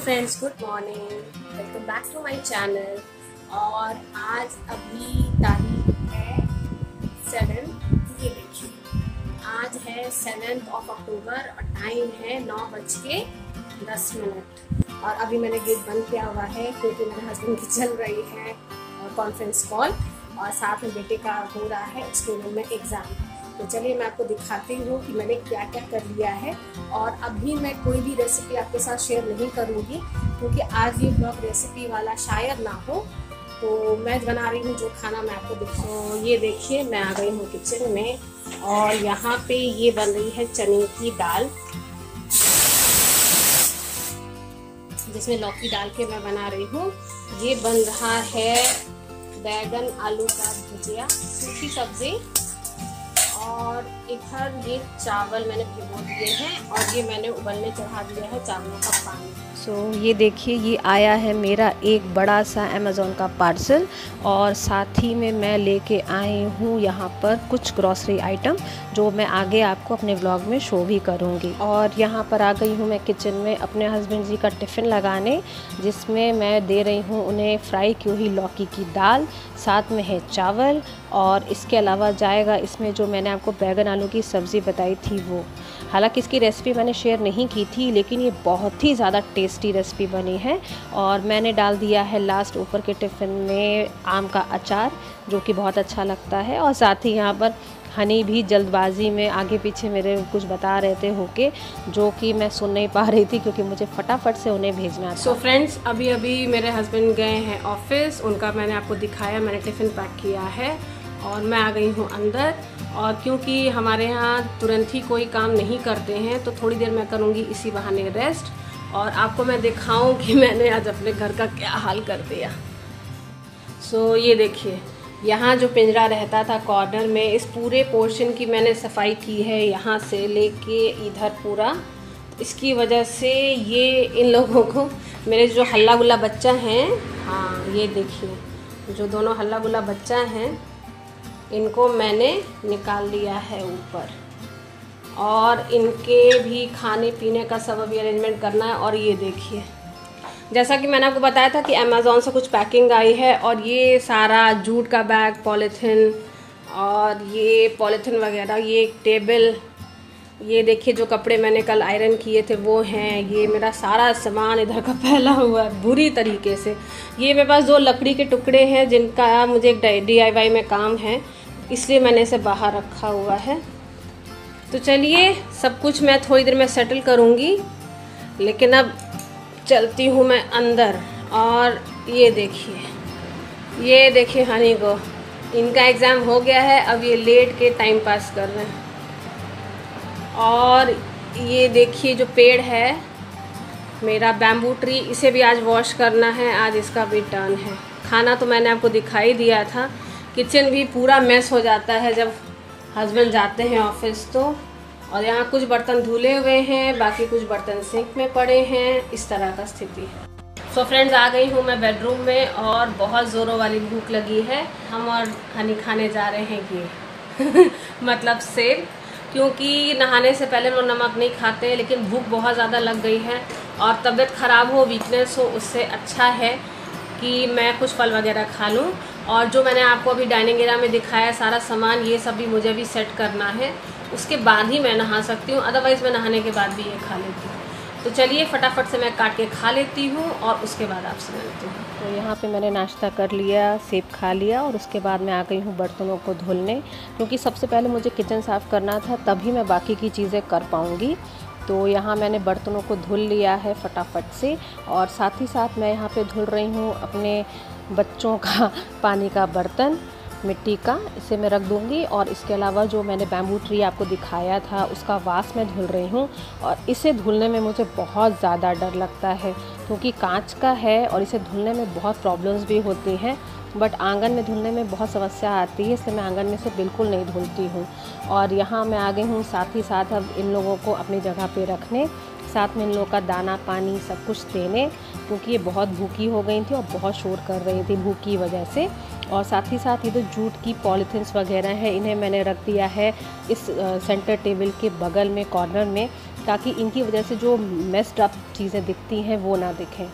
Friends, good morning, welcome back to my channel. और आज अभी तारीख है 7, ये देखिए आज है 7 अक्टूबर और टाइम है 9:10। और अभी मैंने गेट बंद किया हुआ है क्योंकि मेरे हस्बैंड की चल रही है कॉन्फ्रेंस कॉल और साथ में बेटे का हो रहा है स्कूल में एग्ज़ाम। तो चलिए मैं आपको दिखाती हूँ कि मैंने क्या क्या कर लिया है। और अभी मैं कोई भी रेसिपी आपके साथ शेयर नहीं करूँगी क्योंकि आज ये ब्लॉग रेसिपी वाला शायद ना हो। तो मैं बना रही हूँ जो खाना मैं आपको दिखाऊँ। ये देखिए मैं आ गई हूँ किचन में और यहाँ पे ये बन रही है चने की दाल, जिसमें लौकी डाल के मैं बना रही हूँ। ये बन रहा है बैगन आलू का भुजिया, सूखी सब्जी। और इधर ये चावल मैंने भिगो दिए हैं और ये मैंने उबलने चढ़ा दिया है चावलों का पानी। ये देखिए ये आया है मेरा एक बड़ा सा अमेज़ॉन का पार्सल और साथ ही में मैं लेके आई हूँ यहाँ पर कुछ ग्रॉसरी आइटम जो मैं आगे आपको अपने व्लॉग में शो भी करूँगी। और यहाँ पर आ गई हूँ मैं किचन में अपने हस्बैंड जी का टिफ़िन लगाने, जिसमें मैं दे रही हूँ उन्हें फ्राई की हुई लौकी की दाल, साथ में है चावल और इसके अलावा जाएगा इसमें जो मैंने आपको बैगन आलू की सब्ज़ी बताई थी वो। हालांकि इसकी रेसिपी मैंने शेयर नहीं की थी लेकिन ये बहुत ही ज़्यादा टेस्टी रेसिपी बनी है। और मैंने डाल दिया है लास्ट ऊपर के टिफ़िन में आम का अचार, जो कि बहुत अच्छा लगता है। और साथ ही यहाँ पर हनी भी जल्दबाजी में आगे पीछे मेरे कुछ बता रहे थे होके, जो कि मैं सुन नहीं पा रही थी क्योंकि मुझे फटाफट से उन्हें भेजना था। सो फ्रेंड्स, अभी अभी मेरे हस्बैंड गए हैं ऑफिस, उनका मैंने आपको दिखाया, मैंने टिफ़िन पैक किया है और मैं आ गई हूँ अंदर। और क्योंकि हमारे यहाँ तुरंत ही कोई काम नहीं करते हैं तो थोड़ी देर मैं करूँगी इसी बहाने रेस्ट और आपको मैं दिखाऊँ कि मैंने आज अपने घर का क्या हाल कर दिया। ये देखिए यहाँ जो पिंजरा रहता था कॉर्नर में, इस पूरे पोर्शन की मैंने सफाई की है, यहाँ से लेके इधर पूरा। इसकी वजह से ये इन लोगों को, मेरे जो हल्ला गुल्ला बच्चा हैं, हाँ ये देखिए जो दोनों हल्ला गुल्ला बच्चा हैं, इनको मैंने निकाल लिया है ऊपर और इनके भी खाने पीने का सब अभी अरेंजमेंट करना है। और ये देखिए जैसा कि मैंने आपको बताया था कि अमेज़ॉन से कुछ पैकिंग आई है और ये सारा जूट का बैग, पॉलीथिन और ये पॉलीथिन वगैरह, ये एक टेबल, ये देखिए जो कपड़े मैंने कल आयरन किए थे वो हैं, ये मेरा सारा सामान इधर का फैला हुआ है बुरी तरीके से। ये मेरे पास 2 लकड़ी के टुकड़े हैं जिनका मुझे एक DIY में काम है, इसलिए मैंने इसे बाहर रखा हुआ है। तो चलिए सब कुछ मैं थोड़ी देर में सेटल करूँगी, लेकिन अब चलती हूँ मैं अंदर। और ये देखिए हनी को, इनका एग्ज़ाम हो गया है, अब ये लेट के टाइम पास कर रहे हैं। और ये देखिए जो पेड़ है मेरा बैम्बू ट्री, इसे भी आज वॉश करना है, आज इसका भी टर्न है। खाना तो मैंने आपको दिखाई दिया था, किचन भी पूरा मेस हो जाता है जब हस्बैंड जाते हैं ऑफिस तो। और यहाँ कुछ बर्तन धुले हुए हैं, बाकी कुछ बर्तन सिंक में पड़े हैं, इस तरह का स्थिति है। सो फ्रेंड्स, आ गई हूँ मैं बेडरूम में और बहुत ज़ोरों वाली भूख लगी है। हम और हनी खाने जा रहे हैं ये मतलब सेब, क्योंकि नहाने से पहले हम नमक नहीं खाते, लेकिन भूख बहुत ज़्यादा लग गई है और तबीयत ख़राब हो, वीकनेस हो, उससे अच्छा है कि मैं कुछ फल वगैरह खा लूँ। और जो मैंने आपको अभी डाइनिंग एरिया में दिखाया सारा सामान, ये सब भी मुझे भी सेट करना है, उसके बाद ही मैं नहा सकती हूँ, अदरवाइज़ मैं नहाने के बाद भी ये खा लेती हूँ। तो चलिए फटाफट से मैं काट के खा लेती हूँ और उसके बाद आपसे मिलती हूँ। तो यहाँ पे मैंने नाश्ता कर लिया, सेब खा लिया और उसके बाद मैं आ गई हूँ बर्तनों को धुलने, क्योंकि सबसे पहले मुझे किचन साफ़ करना था, तभी मैं बाकी की चीज़ें कर पाऊँगी। तो यहाँ मैंने बर्तनों को धुल लिया है फटाफट से और साथ ही साथ मैं यहाँ पे धुल रही हूँ अपने बच्चों का पानी का बर्तन, मिट्टी का, इसे मैं रख दूँगी। और इसके अलावा जो मैंने बैम्बू ट्री आपको दिखाया था उसका वास मैं धुल रही हूँ और इसे धुलने में मुझे बहुत ज़्यादा डर लगता है क्योंकि कांच का है और इसे धुलने में बहुत प्रॉब्लम्स भी होती हैं। बट आंगन में धुलने में बहुत समस्या आती है, इसलिए मैं आंगन में से बिल्कुल नहीं धुलती हूँ। और यहाँ मैं आ गई हूँ साथ ही साथ अब इन लोगों को अपनी जगह पे रखने। साथ में इन लोगों का दाना पानी सब कुछ देने, क्योंकि ये बहुत भूखी हो गई थी और बहुत शोर कर रही थी भूख की वजह से। और साथ ही साथ ये जो जूट की पॉलीथिन्स वगैरह है इन्हें मैंने रख दिया है इस सेंटर टेबल के बगल में कॉर्नर में, ताकि इनकी वजह से जो मेस्ड अप चीज़ें दिखती हैं वो ना दिखें।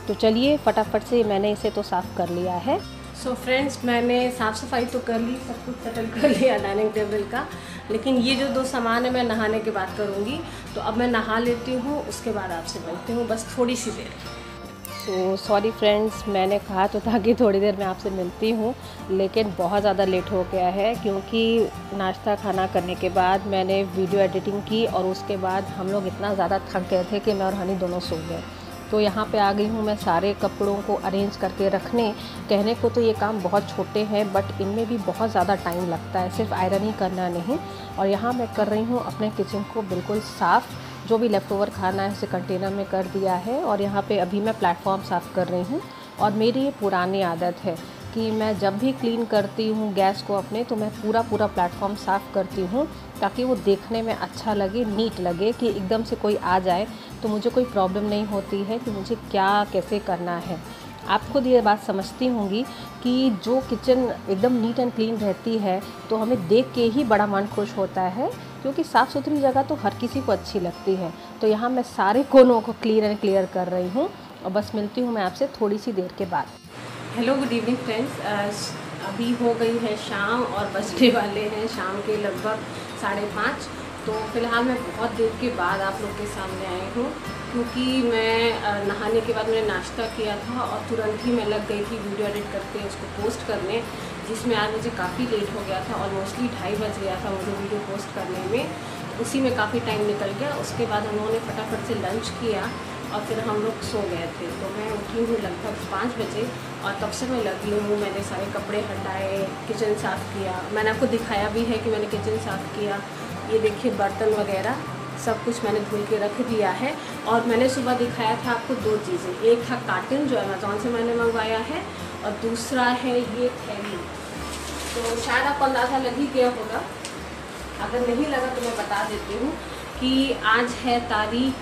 तो चलिए फटाफट से मैंने इसे तो साफ़ कर लिया है। सो फ्रेंड्स, मैंने साफ़ सफाई तो कर ली, सब कुछ सेटल कर लिया डाइनिंग टेबल का, लेकिन ये जो 2 सामान है मैं नहाने के बाद करूँगी। तो अब मैं नहा लेती हूँ, उसके बाद आपसे मिलती हूँ, बस थोड़ी सी देर। सो सॉरी फ्रेंड्स, मैंने कहा तो था कि थोड़ी देर में आपसे मिलती हूँ, लेकिन बहुत ज़्यादा लेट हो गया है, क्योंकि नाश्ता खाना करने के बाद मैंने वीडियो एडिटिंग की और उसके बाद हम लोग इतना ज़्यादा थक गए थे कि मैं और हनी दोनों सो गए। तो यहाँ पे आ गई हूँ मैं सारे कपड़ों को अरेंज करके रखने। कहने को तो ये काम बहुत छोटे हैं, बट इनमें भी बहुत ज़्यादा टाइम लगता है, सिर्फ आयरन ही करना नहीं। और यहाँ मैं कर रही हूँ अपने किचन को बिल्कुल साफ़, जो भी लेफ़्ट ओवर खाना है उसे कंटेनर में कर दिया है। और यहाँ पे अभी मैं प्लेटफॉर्म साफ़ कर रही हूँ। और मेरी ये पुरानी आदत है कि मैं जब भी क्लीन करती हूँ गैस को अपने, तो मैं पूरा प्लेटफॉर्म साफ़ करती हूँ, ताकि वो देखने में अच्छा लगे, नीट लगे, कि एकदम से कोई आ जाए तो मुझे कोई प्रॉब्लम नहीं होती है कि मुझे क्या कैसे करना है। आप खुद ये बात समझती होंगी कि जो किचन एकदम नीट एंड क्लीन रहती है तो हमें देख के ही बड़ा मन खुश होता है, क्योंकि साफ़ सुथरी जगह तो हर किसी को अच्छी लगती है। तो यहाँ मैं सारे कोनों को क्लीन एंड क्लियर कर रही हूँ, और बस मिलती हूँ मैं आपसे थोड़ी सी देर के बाद। Hello, good evening friends. अभी हो गई है शाम और बजने वाले हैं शाम के लगभग 5:30। तो फ़िलहाल मैं बहुत देर के बाद आप लोग के सामने आई हूँ, क्योंकि मैं नहाने के बाद मैंने नाश्ता किया था और तुरंत ही मैं लग गई थी वीडियो एडिट करके उसको पोस्ट करने, जिसमें आज मुझे काफ़ी लेट हो गया था। ऑलमोस्टली 2:30 बज गया था मुझे वीडियो पोस्ट करने में। उसी में काफ़ी टाइम निकल गया। उसके बाद हम लोगों ने फटाफट से लंच किया और फिर हम लोग सो गए थे। तो मैं उठी हूँ लगभग 5 बजे और तब से मैं लगी हूँ। मैंने सारे कपड़े हटाए, किचन साफ़ किया। मैंने आपको दिखाया भी है कि मैंने किचन साफ़ किया। ये देखिए बर्तन वगैरह सब कुछ मैंने धुल के रख दिया है। और मैंने सुबह दिखाया था आपको 2 चीज़ें, एक था कार्टन जो अमेज़ॉन से मैंने मंगवाया है, और दूसरा है ये थैली। तो शायद आपको अंदाज़ा लग ही गया होगा, अगर नहीं लगा तो मैं बता देती हूँ कि आज है तारीख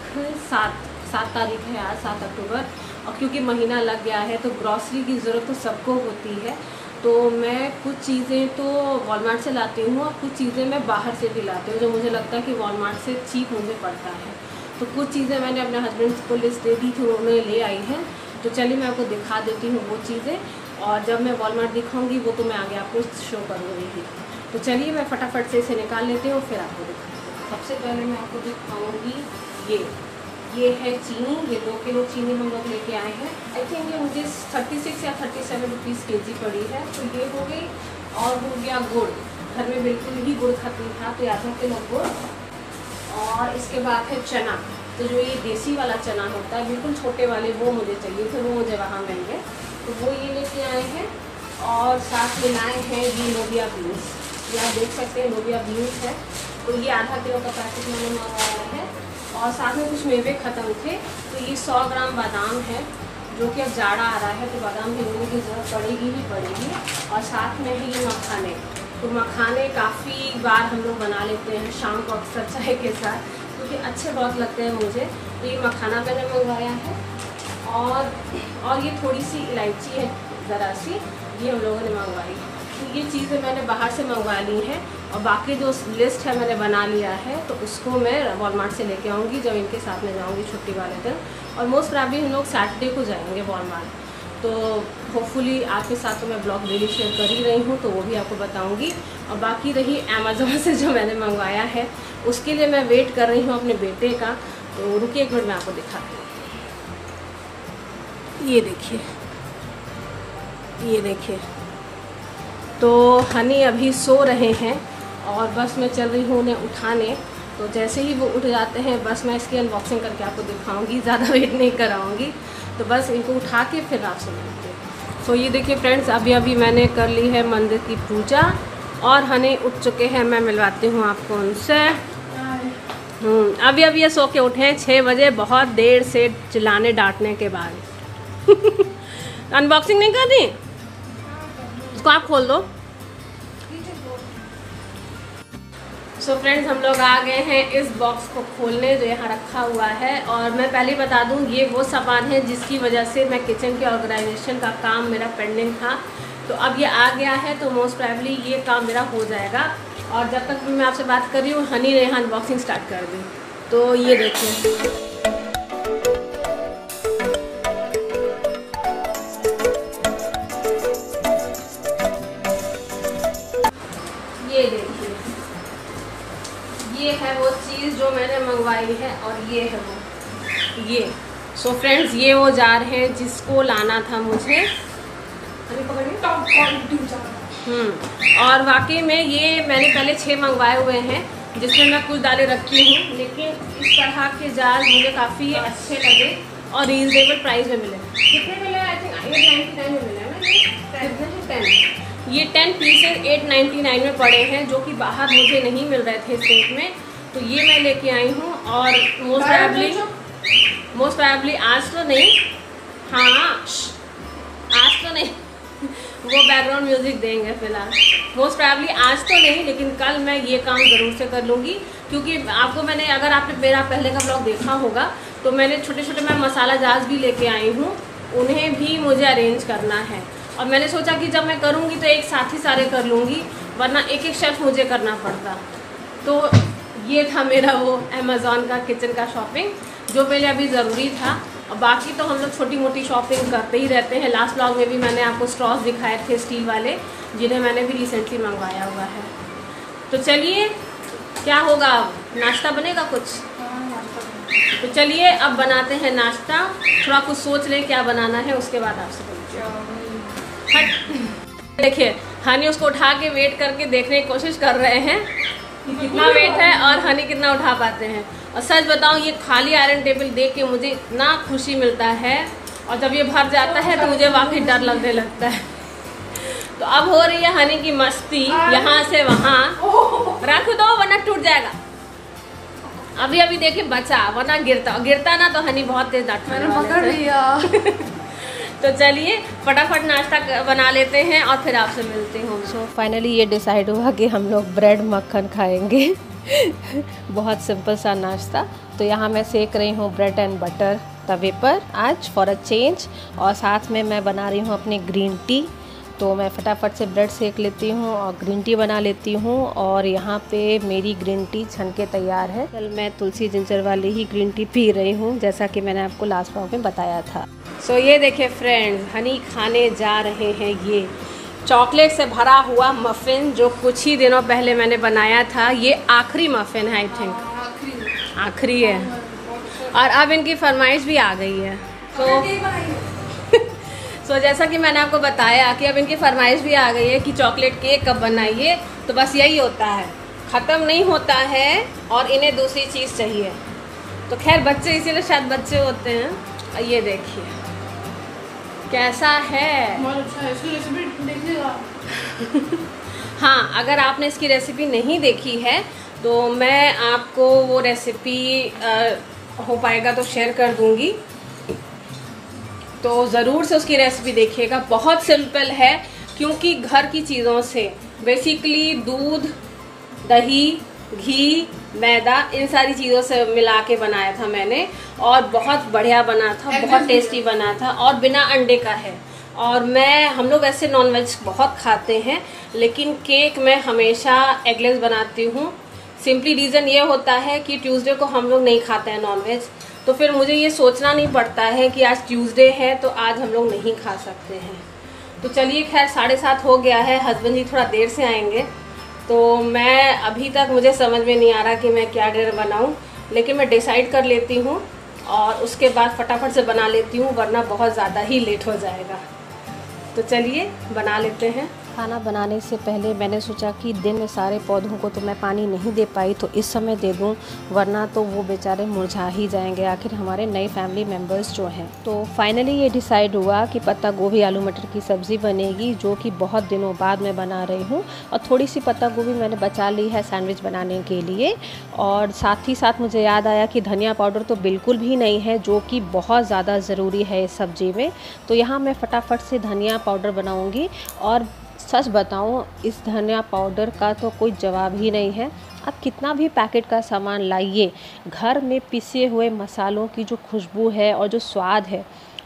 7 तारीख है आज, 7 अक्टूबर। और क्योंकि महीना लग गया है तो ग्रॉसरी की ज़रूरत तो सबको होती है। तो मैं कुछ चीज़ें तो वॉलमार्ट से लाती हूँ और कुछ चीज़ें मैं बाहर से भी लाती हूँ, जो मुझे लगता है कि वॉलमार्ट से चीप मुझे पड़ता है। तो कुछ चीज़ें मैंने अपने हस्बैंड को लिस्ट दे दी थी, उन्होंने ले आई हैं। तो चलिए मैं आपको दिखा देती हूँ वो चीज़ें, और जब मैं वॉलमार्ट दिखाऊँगी वो तो मैं आगे आपको शो करूँगी ही। तो चलिए मैं फटाफट से इसे निकाल लेती हूँ, फिर आपको दिखाती हूँ। सबसे पहले मैं आपको दिखाऊँगी ये है चीनी। ये 2 किलो चीनी हम लोग लेके आए हैं। आई थिंक ये मुझे 36 या 37 रुपीज़ केजी पड़ी है। तो ये हो गई। और हो गया गुड़, घर में बिल्कुल ही गुड़ खत्म था तो आधा किलो गुड़। और इसके बाद है चना। तो जो ये देसी वाला चना होता है बिल्कुल छोटे वाले, वो मुझे चाहिए थे, वो मुझे वहाँ मिल गए, तो वो ये लेके आए हैं। और साथ में लाए हैं ये लोबिया बीन्स। ये आप देख सकते हैं लोबिया बीन्स है। तो ये आधा किलो का पैकेट मैंने मंगवाया है। और साथ में कुछ मेवे ख़त्म थे, तो ये 100 ग्राम बादाम है, जो कि अब जाड़ा आ रहा है तो बादाम भिगोने की ज़रूरत पड़ेगी ही पड़ेगी। और साथ में ही ये मखाने। तो मखाने काफ़ी बार हम लोग बना लेते हैं शाम को अक्सर चाय के साथ, क्योंकि अच्छे बहुत लगते हैं मुझे। तो ये मखाना मैंने मंगवाया है। और ये थोड़ी सी इलायची है ज़रा सी, ये हम लोगों ने मंगवाई। तो ये चीज़ें मैंने बाहर से मंगवा ली हैं। और बाकी जो लिस्ट है मैंने बना लिया है, तो उसको मैं वॉलमार्ट से लेके आऊँगी जब इनके साथ में जाऊँगी छुट्टी वाले दिन। और मोस्ट प्रॉब्ली हम लोग सैटरडे को जाएंगे वॉलमार्ट। तो होपफुली आपके साथ तो मैं ब्लॉग डेली शेयर कर ही रही हूँ, तो वो भी आपको बताऊँगी। और बाकी रही अमेज़ॉन से जो मैंने मंगवाया है, उसके लिए मैं वेट कर रही हूँ अपने बेटे का। तो रुकिए एक मिनट, मैं आपको दिखाती हूँ। ये देखिए तो हनी अभी सो रहे हैं और बस मैं चल रही हूँ उन्हें उठाने। तो जैसे ही वो उठ जाते हैं बस मैं इसकी अनबॉक्सिंग करके आपको दिखाऊंगी, ज़्यादा वेट नहीं कराऊंगी। तो बस इनको उठा के फिर आपसे मिलते हैं। तो ये देखिए फ्रेंड्स, अभी मैंने कर ली है मंदिर की पूजा और हनी उठ चुके हैं। मैं मिलवाती हूँ आपको उनसे। अभी ये सो के उठे हैं 6 बजे, बहुत देर से चिल्लाने डांटने के बाद। अनबॉक्सिंग नहीं कर दी? इसको आप खोल दो। सो फ्रेंड्स, हम लोग आ गए हैं इस बॉक्स को खोलने जो यहाँ रखा हुआ है। और मैं पहले बता दूँ, ये वो सामान है जिसकी वजह से मैं किचन के ऑर्गेनाइजेशन का काम मेरा पेंडिंग था। तो अब ये आ गया है, तो मोस्ट प्रोबेबली ये काम मेरा हो जाएगा। और जब तक मैं आपसे बात कर रही हूँ, हनी ने यहाँ अनबॉक्सिंग स्टार्ट कर दी। तो ये देखिए, ये देखिए, ये है वो चीज़ जो मैंने मंगवाई है और ये है वो ये। सो फ्रेंड्स, ये वो जार है जिसको लाना था मुझे। और वाकई में ये मैंने पहले 6 मंगवाए हुए हैं, जिसमें मैं कुछ दालें रखती हूँ। लेकिन इस तरह के जार मुझे काफ़ी अच्छे लगे और रीजनेबल प्राइस में मिले। कितने मिले? आई थिंक 899 में मिले ना। ये 10 पीसेस 899 में पड़े हैं, जो कि बाहर मुझे नहीं मिल रहे थे इस रेट में। तो ये मैं लेके आई हूँ। और मोस्ट प्रोबेबली आज तो नहीं, हाँ आज तो नहीं वो बैकग्राउंड म्यूजिक देंगे फिलहाल। मोस्ट प्रोबेबली आज तो नहीं, लेकिन कल मैं ये काम ज़रूर से कर लूँगी। क्योंकि आपको मैंने, अगर आपने मेरा पहले का ब्लॉग देखा होगा, तो मैंने छोटे छोटे मैं मसाला जार्स भी लेके आई हूँ, उन्हें भी मुझे अरेंज करना है। और मैंने सोचा कि जब मैं करूँगी तो एक साथ ही सारे कर लूँगी, वरना एक एक शेल्फ मुझे करना पड़ता। तो ये था मेरा वो अमेज़ॉन का किचन का शॉपिंग, जो पहले अभी ज़रूरी था। और बाकी तो हम लोग छोटी मोटी शॉपिंग करते ही रहते हैं। लास्ट ब्लॉग में भी मैंने आपको स्ट्रॉस दिखाए थे स्टील वाले, जिन्हें मैंने भी रिसेंटली मंगवाया हुआ है। तो चलिए, क्या होगा, नाश्ता बनेगा कुछ? तो चलिए अब बनाते हैं नाश्ता। थोड़ा कुछ सोच लें क्या बनाना है, उसके बाद आपसे बोलते हैं। देखिए, हनी उसको उठा के वेट करके देखने की कोशिश कर रहे हैं कितना वेट है और हनी कितना उठा पाते हैं। और सच बताऊं, ये खाली आयरन टेबल देख के मुझे इतना खुशी मिलता है, और जब ये भर जाता है तो मुझे वाकई डर लगने लगता है। तो अब हो रही है हनी की मस्ती, यहाँ से वहाँ। रख दो वरना टूट जाएगा। अभी अभी देखिए बचा, वरना गिरता ना तो हनी बहुत तेज डांट पकड़ लिया। तो चलिए फटाफट नाश्ता बना लेते हैं और फिर आपसे मिलती हूँ। सो फाइनली ये डिसाइड हुआ कि हम लोग ब्रेड मक्खन खाएंगे। बहुत सिंपल सा नाश्ता। तो यहाँ मैं सेक रही हूँ ब्रेड एंड बटर तवे पर आज फॉर अ चेंज। और साथ में मैं बना रही हूँ अपनी ग्रीन टी। तो मैं फटाफट से ब्रेड सेक लेती हूँ और ग्रीन टी बना लेती हूँ। और यहाँ पे मेरी ग्रीन टी छन के तैयार है। कल मैं तुलसी जिंजर वाली ही ग्रीन टी पी रही हूँ, जैसा कि मैंने आपको लास्ट ब्लॉग में बताया था। सो ये देखिए फ्रेंड्स, हनी खाने जा रहे हैं ये चॉकलेट से भरा हुआ मफ़िन, जो कुछ ही दिनों पहले मैंने बनाया था। ये आखिरी मफ़िन है, आई थिंक आखिरी है। और अब इनकी फरमाइश भी आ गई है। तो जैसा कि मैंने आपको बताया कि अब इनकी फरमाइश भी आ गई है कि चॉकलेट केक कब बनाइए। तो बस यही होता है, ख़त्म नहीं होता है और इन्हें दूसरी चीज़ चाहिए। तो खैर बच्चे इसीलिए शायद बच्चे होते हैं। और ये देखिए कैसा है, बहुत अच्छा है। इसकी रेसिपी देखिएगा। हाँ, अगर आपने इसकी रेसिपी नहीं देखी है तो मैं आपको वो रेसिपी हो पाएगा तो शेयर कर दूँगी। तो ज़रूर से उसकी रेसिपी देखिएगा। बहुत सिंपल है, क्योंकि घर की चीज़ों से बेसिकली दूध, दही, घी, मैदा, इन सारी चीज़ों से मिला के बनाया था मैंने। और बहुत बढ़िया बना था, बहुत टेस्टी बना था और बिना अंडे का है। और हम लोग ऐसे नॉनवेज बहुत खाते हैं, लेकिन केक मैं हमेशा एगलेस बनाती हूँ। सिंपली रीज़न ये होता है कि ट्यूसडे को हम लोग नहीं खाते हैं नॉनवेज। तो फिर मुझे ये सोचना नहीं पड़ता है कि आज ट्यूसडे है तो आज हम लोग नहीं खा सकते हैं। तो चलिए खैर 7:30 हो गया है, हस्बैंड जी थोड़ा देर से आएंगे। तो मैं अभी तक मुझे समझ में नहीं आ रहा कि मैं क्या डिनर बनाऊं, लेकिन मैं डिसाइड कर लेती हूं और उसके बाद फटाफट से बना लेती हूं, वरना बहुत ज़्यादा ही लेट हो जाएगा। तो चलिए बना लेते हैं। खाना बनाने से पहले मैंने सोचा कि दिन में सारे पौधों को तो मैं पानी नहीं दे पाई, तो इस समय दे दूं, वरना तो वो बेचारे मुरझा ही जाएंगे, आखिर हमारे नए फैमिली मेम्बर्स जो हैं। तो फाइनली ये डिसाइड हुआ कि पत्ता गोभी आलू मटर की सब्ज़ी बनेगी, जो कि बहुत दिनों बाद मैं बना रही हूँ। और थोड़ी सी पत्ता गोभी मैंने बचा ली है सैंडविच बनाने के लिए। और साथ ही साथ मुझे याद आया कि धनिया पाउडर तो बिल्कुल भी नहीं है, जो कि बहुत ज़्यादा ज़रूरी है इस सब्ज़ी में। तो यहाँ मैं फटाफट से धनिया पाउडर बनाऊँगी। और सच बताऊं, इस धनिया पाउडर का तो कोई जवाब ही नहीं है। आप कितना भी पैकेट का सामान लाइए, घर में पिसे हुए मसालों की जो खुशबू है और जो स्वाद है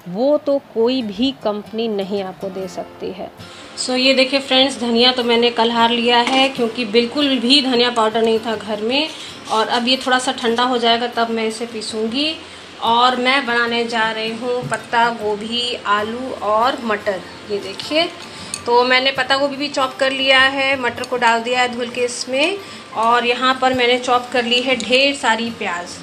वो तो कोई भी कंपनी नहीं आपको दे सकती है। सो ये देखिए फ्रेंड्स, धनिया तो मैंने कल हार लिया है क्योंकि बिल्कुल भी धनिया पाउडर नहीं था घर में। और अब ये थोड़ा सा ठंडा हो जाएगा तब मैं इसे पीसूँगी। और मैं बनाने जा रही हूँ पत्ता गोभी, आलू और मटर। ये देखिए, तो मैंने पत्ता गोभी भी चॉप कर लिया है, मटर को डाल दिया है धुल के इसमें, और यहाँ पर मैंने चॉप कर ली है ढेर सारी प्याज।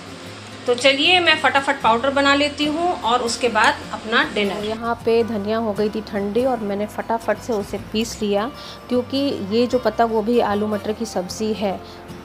तो चलिए मैं फटाफट पाउडर बना लेती हूँ और उसके बाद अपना डिनर। यहाँ पे धनिया हो गई थी ठंडी और मैंने फटाफट से उसे पीस लिया, क्योंकि ये जो पत्ता गोभी आलू मटर की सब्ज़ी है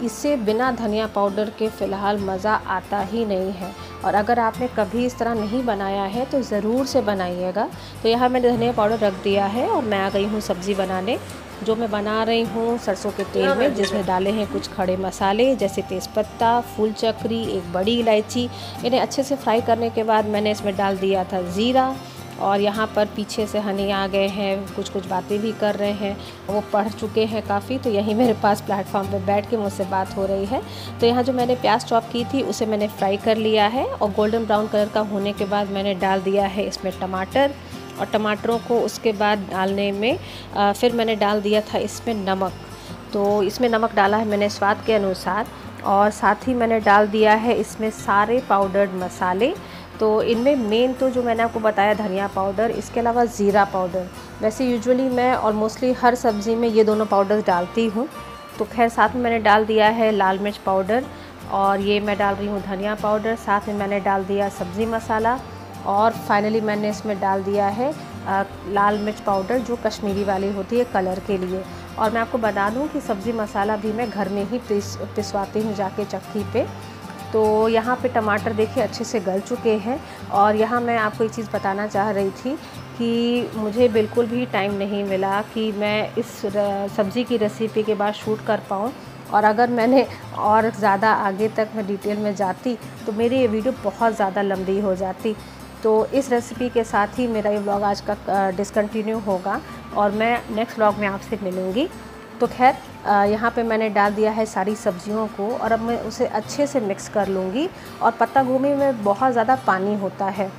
इससे बिना धनिया पाउडर के फ़िलहाल मज़ा आता ही नहीं है। और अगर आपने कभी इस तरह नहीं बनाया है तो ज़रूर से बनाइएगा। तो यहाँ मैंने धनिया पाउडर रख दिया है और मैं आ गई हूँ सब्ज़ी बनाने। जो मैं बना रही हूँ सरसों के तेल में, जिसमें डाले हैं कुछ खड़े मसाले जैसे तेज़पत्ता, फूल चक्री, एक बड़ी इलायची। इन्हें अच्छे से फ्राई करने के बाद मैंने इसमें डाल दिया था ज़ीरा। और यहाँ पर पीछे से हनी आ गए हैं, कुछ कुछ बातें भी कर रहे हैं, वो पढ़ चुके हैं काफ़ी, तो यहीं मेरे पास प्लेटफॉर्म पे बैठ के मुझसे बात हो रही है। तो यहाँ जो मैंने प्याज चॉप की थी उसे मैंने फ्राई कर लिया है और गोल्डन ब्राउन कलर का होने के बाद मैंने डाल दिया है इसमें टमाटर। और टमाटरों को उसके बाद डालने में फिर मैंने डाल दिया था इसमें नमक। तो इसमें नमक डाला है मैंने स्वाद के अनुसार, और साथ ही मैंने डाल दिया है इसमें सारे पाउडर्ड मसाले। तो इनमें मेन तो जो मैंने आपको बताया धनिया पाउडर, इसके अलावा ज़ीरा पाउडर। वैसे यूजुअली मैं और मोस्टली हर सब्ज़ी में ये दोनों पाउडर डालती हूँ। तो खैर साथ में मैंने डाल दिया है लाल मिर्च पाउडर, और ये मैं डाल रही हूँ धनिया पाउडर। साथ में मैंने डाल दिया सब्ज़ी मसाला, और फाइनली मैंने इसमें डाल दिया है लाल मिर्च पाउडर जो कश्मीरी वाली होती है कलर के लिए। और मैं आपको बता दूं कि सब्ज़ी मसाला भी मैं घर में ही पिसवाती हूँ जाके चक्की पे। तो यहाँ पे टमाटर देखिए अच्छे से गल चुके हैं। और यहाँ मैं आपको एक चीज़ बताना चाह रही थी कि मुझे बिल्कुल भी टाइम नहीं मिला कि मैं इस सब्ज़ी की रेसिपी के बाद शूट कर पाऊँ। और अगर मैंने और ज़्यादा आगे तक मैं डिटेल में जाती तो मेरी ये वीडियो बहुत ज़्यादा लंबी हो जाती। तो इस रेसिपी के साथ ही मेरा ये व्लॉग आज का डिसकंटिन्यू होगा और मैं नेक्स्ट व्लॉग में आपसे मिलूँगी। तो खैर यहाँ पे मैंने डाल दिया है सारी सब्जियों को, और अब मैं उसे अच्छे से मिक्स कर लूँगी। और पत्ता गोभी में बहुत ज़्यादा पानी होता है,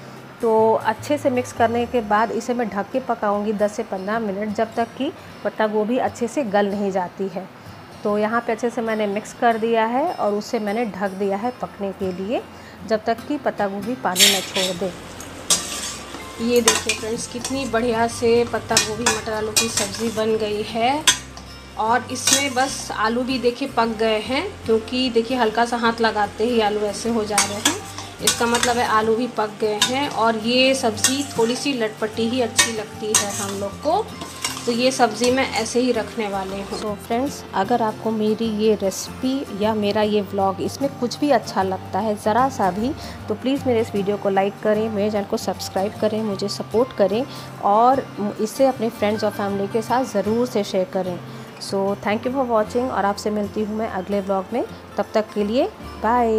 तो अच्छे से मिक्स करने के बाद इसे मैं ढक के पकाऊँगी 10 से 15 मिनट, जब तक कि पत्ता गोभी अच्छे से गल नहीं जाती है। तो यहाँ पे अच्छे से मैंने मिक्स कर दिया है और उसे मैंने ढक दिया है पकने के लिए, जब तक कि पत्ता गोभी पानी न छोड़ दे। ये देखिए फ्रेंड्स, कितनी बढ़िया से पत्ता गोभी मटर आलू की सब्ज़ी बन गई है। और इसमें बस आलू भी देखिए पक गए हैं, क्योंकि देखिए हल्का सा हाथ लगाते ही आलू ऐसे हो जा रहे हैं, इसका मतलब है आलू भी पक गए हैं। और ये सब्ज़ी थोड़ी सी लटपटी ही अच्छी लगती है हम लोग को, तो ये सब्ज़ी मैं ऐसे ही रखने वाले हूँ। तो फ्रेंड्स, अगर आपको मेरी ये रेसिपी या मेरा ये व्लॉग इसमें कुछ भी अच्छा लगता है ज़रा सा भी, तो प्लीज़ मेरे इस वीडियो को लाइक करें, मेरे चैनल को सब्सक्राइब करें, मुझे सपोर्ट करें और इसे अपने फ्रेंड्स और फैमिली के साथ ज़रूर से शेयर करें। So thank you for watching, और आपसे मिलती हूँ मैं अगले व्लॉग में। तब तक के लिए बाय।